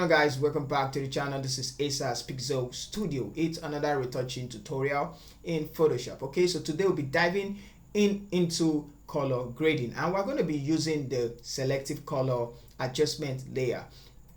going on, guys? Welcome back to the channel. This is Asa's Pixel Studio. It's another retouching tutorial in Photoshop. Okay, so today we'll be diving into color grading, and we're going to be using the selective color adjustment layer.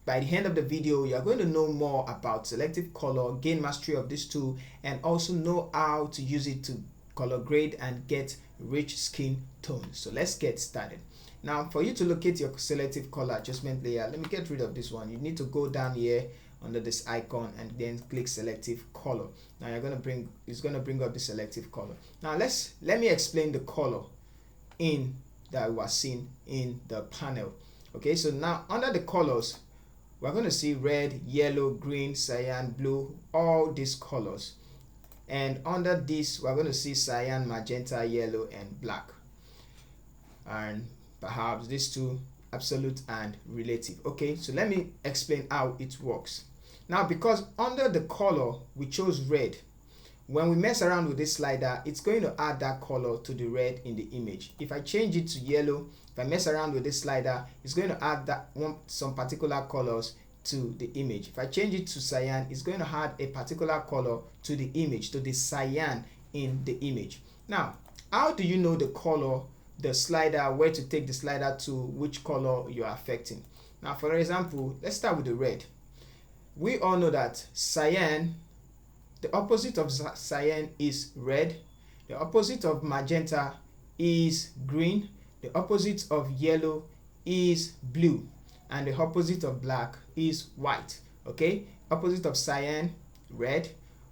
By the end of the video, you're going to know more about selective color, gain mastery of this tool, and also know how to use it to color grade and get rich skin tones. So let's get started. Now, for you to locate your selective color adjustment layer, let me get rid of this one. You need to go down here under this icon and then click selective color. Now it's gonna bring up the selective color. Now let me explain the color that we are seeing in the panel. Okay, so now under the colors, we're going to see red, yellow, green, cyan, blue, all these colors. And under this, we're going to see cyan, magenta, yellow, and black. And perhaps these two, absolute and relative. Okay, so let me explain how it works. Now, because under the color we chose red, when we mess around with this slider, it's going to add that color to the red in the image. If I change it to yellow, if I mess around with this slider, it's going to add some particular colors to the image. If I change it to cyan, it's going to add a particular color to the image, to the cyan in the image. Now, how do you know the color, the slider, where to take the slider to, which color you are affecting? Now, for example, let's start with the red. We all know that cyan, the opposite of cyan is red, the opposite of magenta is green, the opposite of yellow is blue, and the opposite of black is white. Okay, opposite of cyan, red,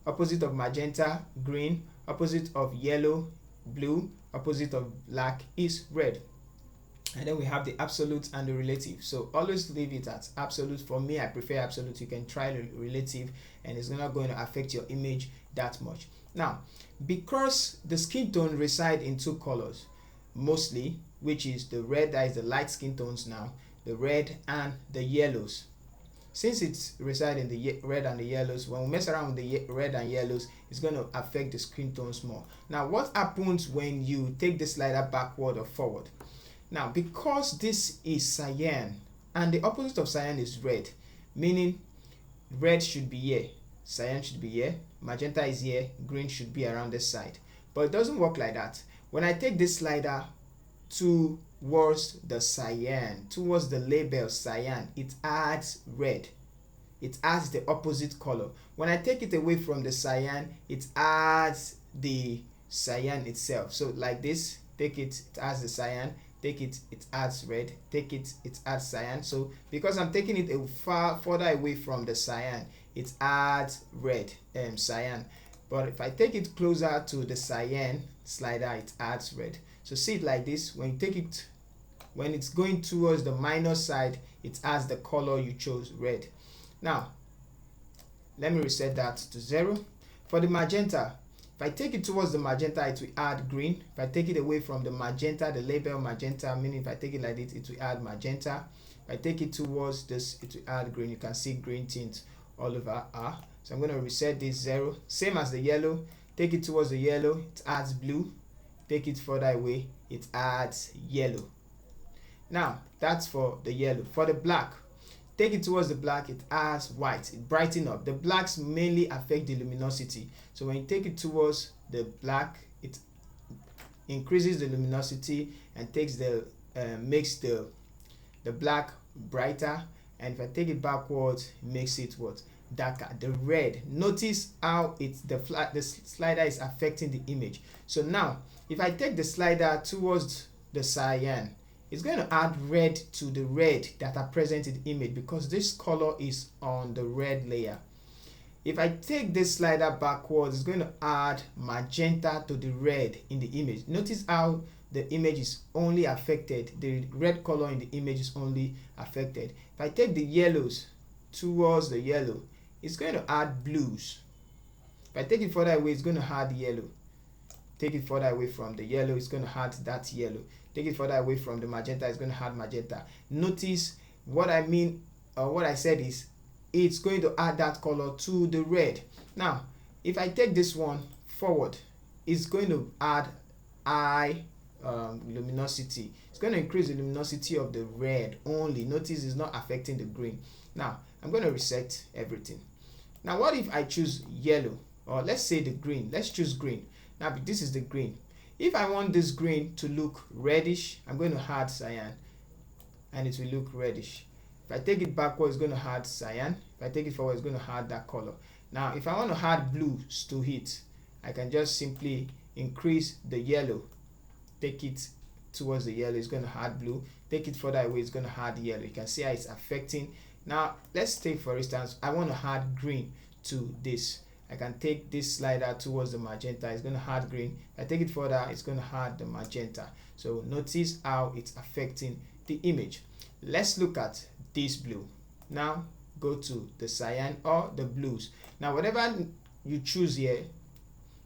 opposite of magenta, green, opposite of yellow, blue, opposite of black is red. And then we have the absolute and the relative. So always leave it at absolute. For me, I prefer absolute. You can try the relative and it's not going to affect your image that much. Now, because the skin tone reside in two colors mostly, which is the red, that is the light skin tones now, the red and the yellows. Since it's reside in the red and the yellows, when we mess around with the red and yellows, it's going to affect the skin tones more. Now, what happens when you take the slider backward or forward? Now, because this is cyan and the opposite of cyan is red, meaning red should be here, cyan should be here, magenta is here, green should be around this side. But it doesn't work like that. When I take this slider towards the cyan, towards the label cyan, it adds red. It adds the opposite color. When I take it away from the cyan, it adds the cyan itself. So like this, take it, it adds the cyan. Take it, it adds red. Take it, it adds cyan. So because I'm taking it further away from the cyan, it adds red and cyan. But if I take it closer to the cyan slider, it adds red. So see it like this. When you take it, when it's going towards the minus side, it adds the color you chose, red. Now, let me reset that to 0. For the magenta, if I take it towards the magenta, it will add green. If I take it away from the magenta, the label magenta, meaning if I take it like this, it will add magenta. If I take it towards this, it will add green. You can see green tint all over R. So I'm going to reset this 0. Same as the yellow. Take it towards the yellow, it adds blue. Take it further away, it adds yellow. Now, that's for the yellow. For the black, take it towards the black, it adds white. It brightens up. The blacks mainly affect the luminosity. So when you take it towards the black, it increases the luminosity and takes the makes the black brighter. And if I take it backwards, it makes it what? Darker. The red. Notice how the slider is affecting the image. So now, if I take the slider towards the cyan, it's going to add red to the red that are present in the image because this color is on the red layer. If I take this slider backwards, it's going to add magenta to the red in the image. Notice how the image is only affected, the red color in the image is only affected. If I take the yellows towards the yellow, it's going to add blues. If I take it further away, it's going to add yellow. Take it further away from the yellow, it's going to add that yellow. Take it further away from the magenta, it's going to add magenta. Notice what I mean, or what I said is, it's going to add that color to the red. Now, if I take this one forward, it's going to add high luminosity. It's going to increase the luminosity of the red only. Notice it's not affecting the green. Now, I'm going to reset everything. Now what if I choose yellow, or let's say the green? Let's choose green. Now this is the green. If I want this green to look reddish, I'm going to add cyan and it will look reddish. If I take it backward, it's going to add cyan. If I take it forward, it's going to add that color. Now if I want to add blues to it, I can just simply increase the yellow. Take it towards the yellow, it's going to add blue. Take it further away, it's going to add yellow. You can see how it's affecting. Now let's take, for instance, I want to add green to this. I can take this slider towards the magenta, it's going to add green. If I take it further, it's going to add the magenta. So notice how it's affecting the image. Let's look at this blue. Now go to the cyan or the blues. Now whatever you choose here,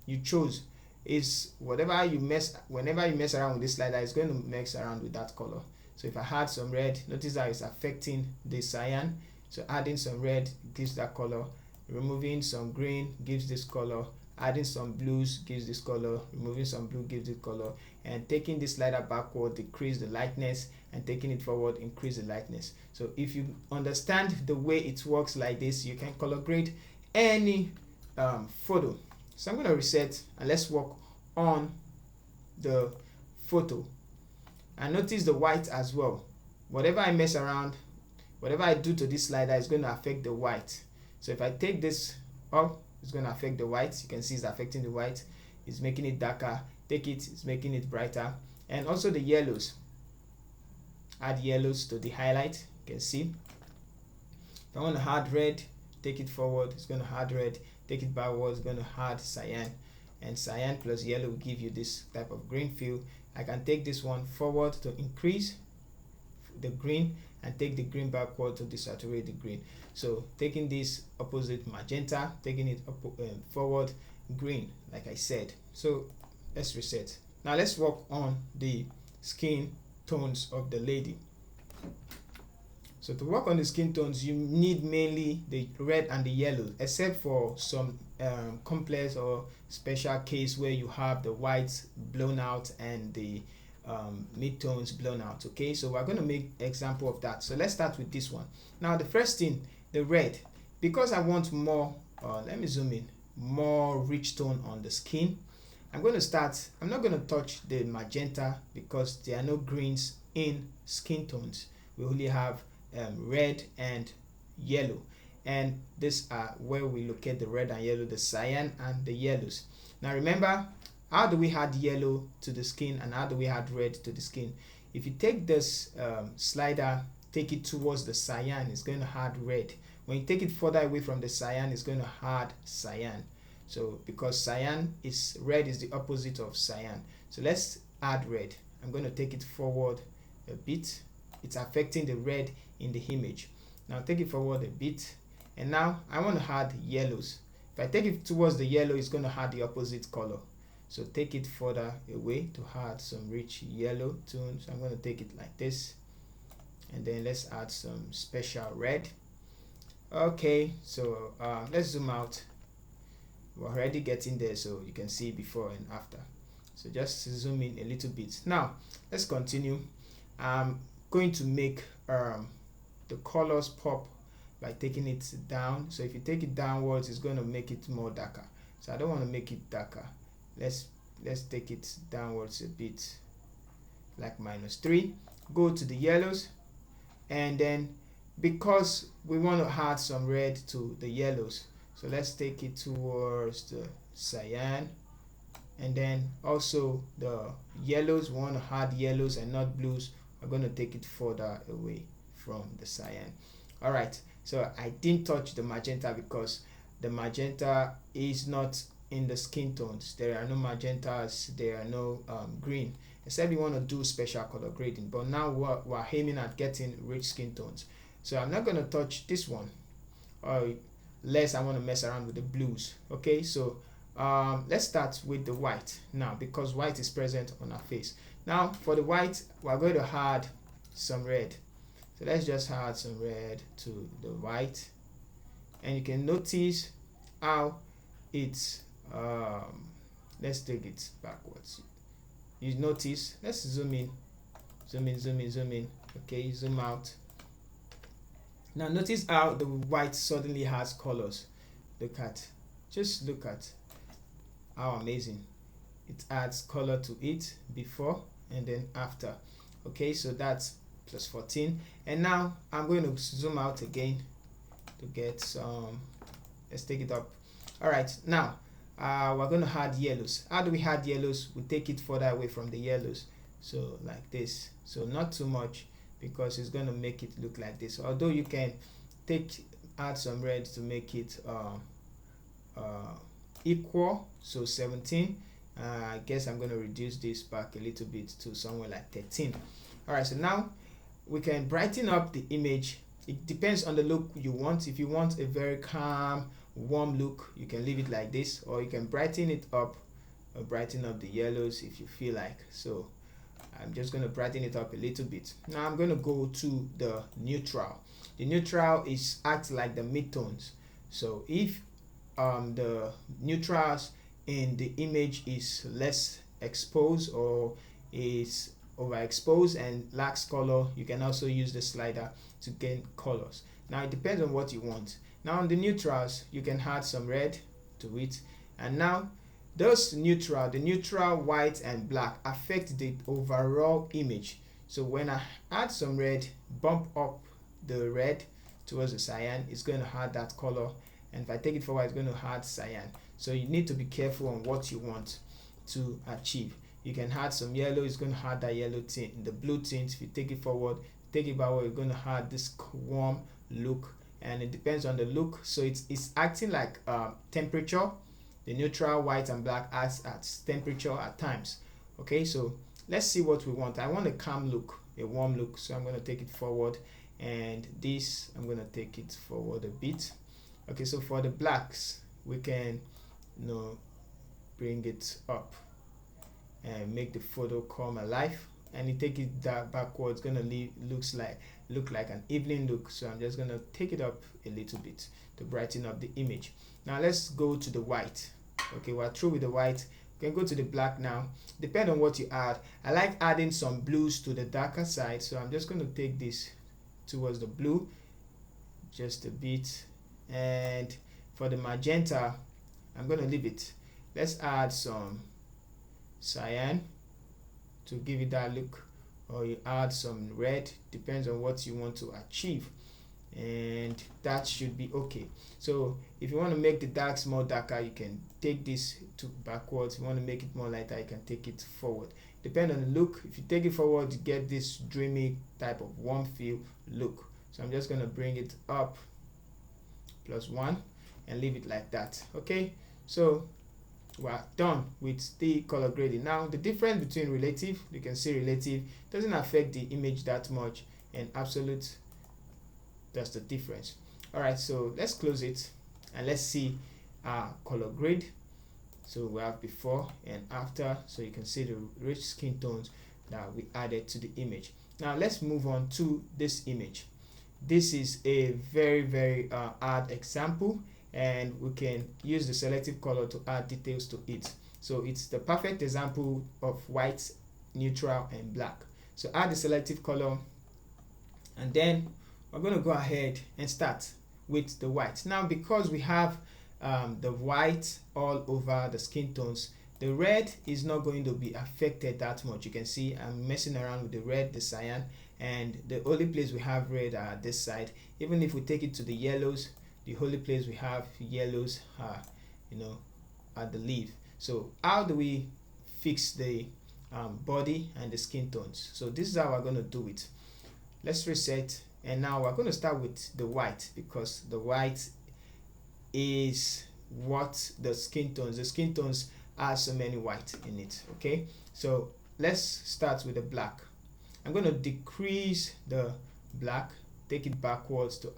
you chose is whatever you whenever you mess around with this slider, it's going to mess around with that color. So if I add some red, notice how it's affecting the cyan. So adding some red gives that color, removing some green gives this color, adding some blues gives this color, removing some blue gives this color, and taking this slider backward decrease the lightness, and taking it forward increase the lightness. So if you understand the way it works like this, you can color grade any photo. So I'm going to reset and let's work on the photo. And notice the white as well. Whatever I mess around, whatever I do to this slider is going to affect the white. So if I take this up, it's going to affect the white. You can see it's affecting the white. It's making it darker. Take it, it's making it brighter. And also the yellows. Add yellows to the highlight. You can see. If I want to add red, take it forward, it's going to add red. Take it backwards, it's going to add cyan. And cyan plus yellow will give you this type of green feel. I can take this one forward to increase the green, and take the green backward to desaturate the green. So taking this opposite magenta, taking it forward green, like I said. So let's reset. Now let's work on the skin tones of the lady. So to work on the skin tones, you need mainly the red and the yellow, except for some complex or special case where you have the whites blown out and the mid-tones blown out. Okay, so we're going to make example of that. So let's start with this one. Now the first thing, the red, because I want more, let me zoom in, more rich tone on the skin. I'm going to start, I'm not going to touch the magenta because there are no greens in skin tones. We only have red and yellow, and this are where we locate the red and yellow, the cyan and the yellows. Now remember, how do we add yellow to the skin and how do we add red to the skin? If you take this slider, take it towards the cyan, it's going to add red. When you take it further away from the cyan, it's going to add cyan. So because cyan is red is the opposite of cyan, so let's add red. I'm going to take it forward a bit. It's affecting the red in the image. Now take it forward a bit, and now I want to add yellows. If I take it towards the yellow, it's going to add the opposite color. So take it further away to add some rich yellow tone. So I'm going to take it like this, and then let's add some special red. Okay, so let's zoom out. We're already getting there, so you can see before and after. So just zoom in a little bit. Now let's continue. I'm going to make the colors pop by taking it down. So if you take it downwards, it's going to make it more darker. So I don't want to make it darker. Let's take it downwards a bit, like -3. Go to the yellows, and then because we want to add some red to the yellows, so let's take it towards the cyan, and then also the yellows, we want to add yellows and not blues. I'm going to take it further away from the cyan. All right, so I didn't touch the magenta because the magenta is not in the skin tones. There are no magentas, there are no green, except you want to do special color grading. But now we're aiming at getting rich skin tones. So I'm not going to touch this one, unless I want to mess around with the blues. Okay, so let's start with the white now, because white is present on our face. Now for the white, we're going to add some red. So let's just add some red to the white, and you can notice how it's let's take it backwards. You notice, let's zoom in, zoom in, zoom in, zoom in. Okay, zoom out. Now notice how the white suddenly has colors. Just look at how amazing it adds color to it before and then after. Okay, so that's plus 14. And now I'm going to zoom out again to get some. Let's take it up. All right, now we're going to add yellows. How do we add yellows? We take it further away from the yellows, so like this. So not too much, because it's going to make it look like this, although you can add some red to make it equal. So 17. I guess I'm going to reduce this back a little bit to somewhere like 13. All right, so now we can brighten up the image. It depends on the look you want. If you want a very calm, warm look, you can leave it like this, or you can brighten it up, or brighten up the yellows if you feel like. So I'm just going to brighten it up a little bit. Now I'm going to go to the neutral. The neutral is acts like the midtones. So if the neutrals in the image is less exposed or is overexposed and lacks color, you can also use the slider to gain colors. Now it depends on what you want. Now on the neutrals, you can add some red to it, and now the neutral white and black affect the overall image. So when I add some red, bump up the red towards the cyan, it's going to add that color, and if I take it forward, it's going to add cyan. So you need to be careful on what you want to achieve. You can add some yellow, it's going to add that yellow tint, the blue tint. If you take it forward, take it backward, you're going to add this warm look, and it depends on the look. So it's acting like temperature. The neutral white and black acts at temperature at times. Okay, so let's see what we want. I want a calm look, a warm look, so I'm going to take it forward, and this I'm going to take it forward a bit. Okay, so for the blacks, we can bring it up and make the photo come alive, and you take it backwards, gonna look like an evening look. So I'm just gonna take it up a little bit to brighten up the image. Now let's go to the white. Okay, we're through with the white. We can go to the black now. Depend on what you add. I like adding some blues to the darker side, so I'm just going to take this towards the blue just a bit, and for the magenta I'm going to leave it. Let's add some cyan to give it that look, or you add some red, depends on what you want to achieve, and that should be okay. So if you want to make the darks more darker, you can take this to backwards. If you want to make it more lighter, you can take it forward. Depend on the look. If you take it forward, you get this dreamy type of warm feel look. So I'm just going to bring it up +1 and leave it like that. Okay, so we're done with the color grading. Now the difference between relative, you can see relative doesn't affect the image that much, and absolute, that's the difference. All right, so let's close it and let's see our color grade. So we have before and after, so you can see the rich skin tones that we added to the image. Now let's move on to this image. This is a very hard example, and we can use the selective color to add details to it. So it's the perfect example of white, neutral, and black. So add the selective color, and then we're going to go ahead and start with the white. Now because we have the white all over the skin tones, the red is not going to be affected that much. You can see I'm messing around with the red, the cyan, and the only place we have red are this side. Even if we take it to the yellows, the only place we have yellows are at the leaf. So how do we fix the body and the skin tones? So this is how we're going to do it. Let's reset, and now we're going to start with the white, because the white is what the skin tones are so many white in it. Okay, so let's start with the black. I'm going to decrease the black, take it backwards to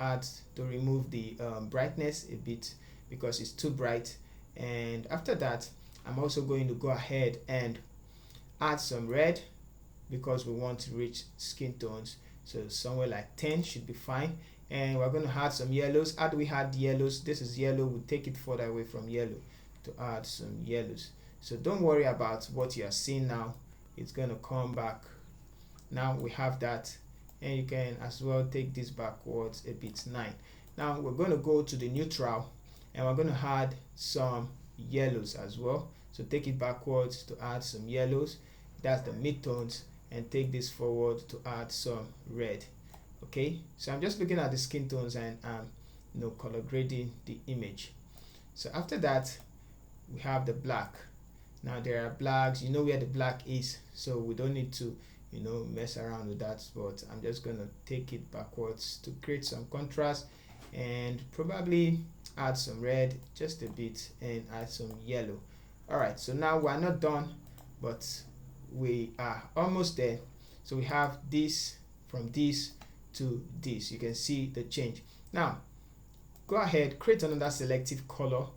remove the brightness a bit, because it's too bright. And after that, I'm also going to go ahead and add some red, because we want to reach skin tones. So somewhere like 10 should be fine. And we're going to add some yellows. How do we add yellows? This is yellow. We'll take it further away from yellow to add some yellows. So don't worry about what you are seeing now. It's going to come back. Now we have that, and you can as well take this backwards a bit 9. Now we're going to go to the neutral and we're going to add some yellows as well. So take it backwards to add some yellows, that's the midtones, and take this forward to add some red. Okay, so I'm just looking at the skin tones and color grading the image. So after that we have the black. Now there are blacks, you know where the black is, so we don't need to mess around with that, but I'm just gonna take it backwards to create some contrast and probably add some red just a bit and add some yellow. Alright, so now we're not done, but we are almost there. So we have this from this to this. You can see the change. Now go ahead, create another selective color,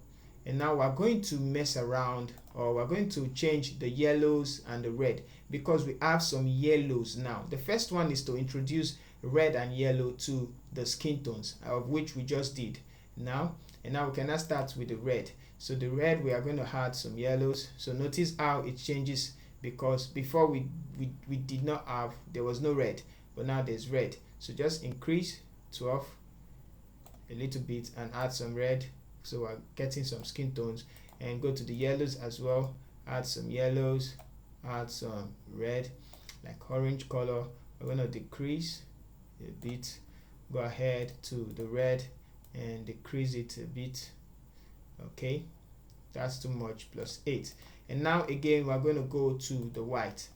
and now we're going to mess around, or we're going to change the yellows and the red, because we have some yellows now. The first one is to introduce red and yellow to the skin tones, of which we just did now. And now we can now start with the red. So the red, we are going to add some yellows. So notice how it changes, because before we did not have, there was no red, but now there's red. So just increase 12 a little bit and add some red, so we're getting some skin tones. And go to the yellows as well, add some yellows, add some red, like orange color. We're going to decrease a bit, go ahead to the red and decrease it a bit. Okay, that's too much, +8. And now again we're going to go to the white.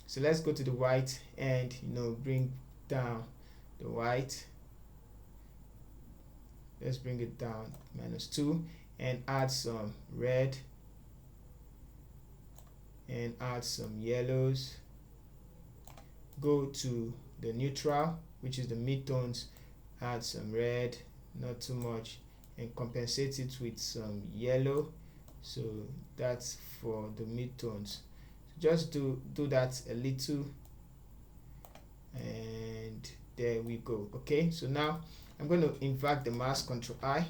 So let's go to the white and bring down the white. Let's bring it down -2 and add some red and add some yellows. Go to the neutral, which is the midtones, add some red, not too much, and compensate it with some yellow. So that's for the midtones. Just do that a little, and there we go. Okay, so now I'm going to invert the mask, Ctrl-I,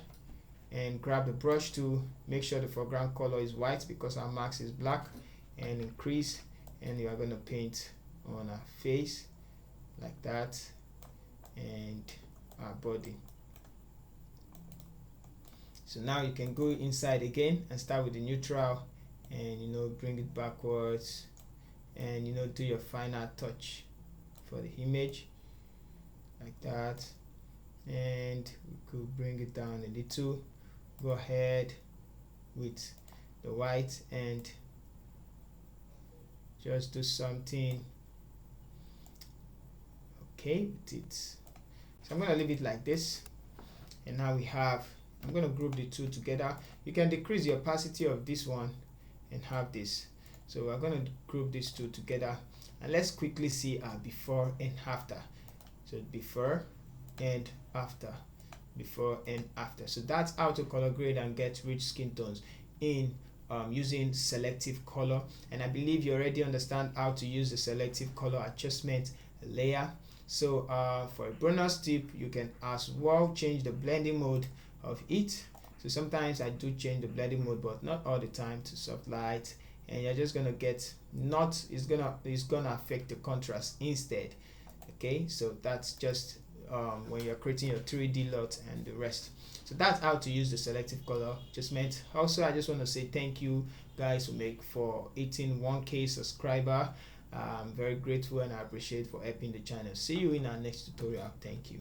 and grab the brush tool. Make sure the foreground color is white because our mask is black, and increase, and you are going to paint on our face like that, and our body. So now you can go inside again and start with the neutral, and bring it backwards, and do your final touch for the image like that. And we could bring it down a little. Go ahead with the white and just do something okay with it. So I'm going to leave it like this, and now I'm going to group the two together. You can decrease the opacity of this one and have this. So we're going to group these two together, and let's quickly see our before and after. So before and after, before and after. So that's how to color grade and get rich skin tones in using selective color. And I believe you already understand how to use the selective color adjustment layer. So for a bonus tip, you can as well change the blending mode of it. So sometimes I do change the blending mode, but not all the time, to soft light, and you're just gonna get it's gonna affect the contrast instead. Okay, so that's just when you're creating your 3D lot and the rest. So that's how to use the selective color adjustment. Also, I just want to say thank you guys for hitting 1K subscriber. I'm very grateful and I appreciate for helping the channel. See you in our next tutorial. Thank you.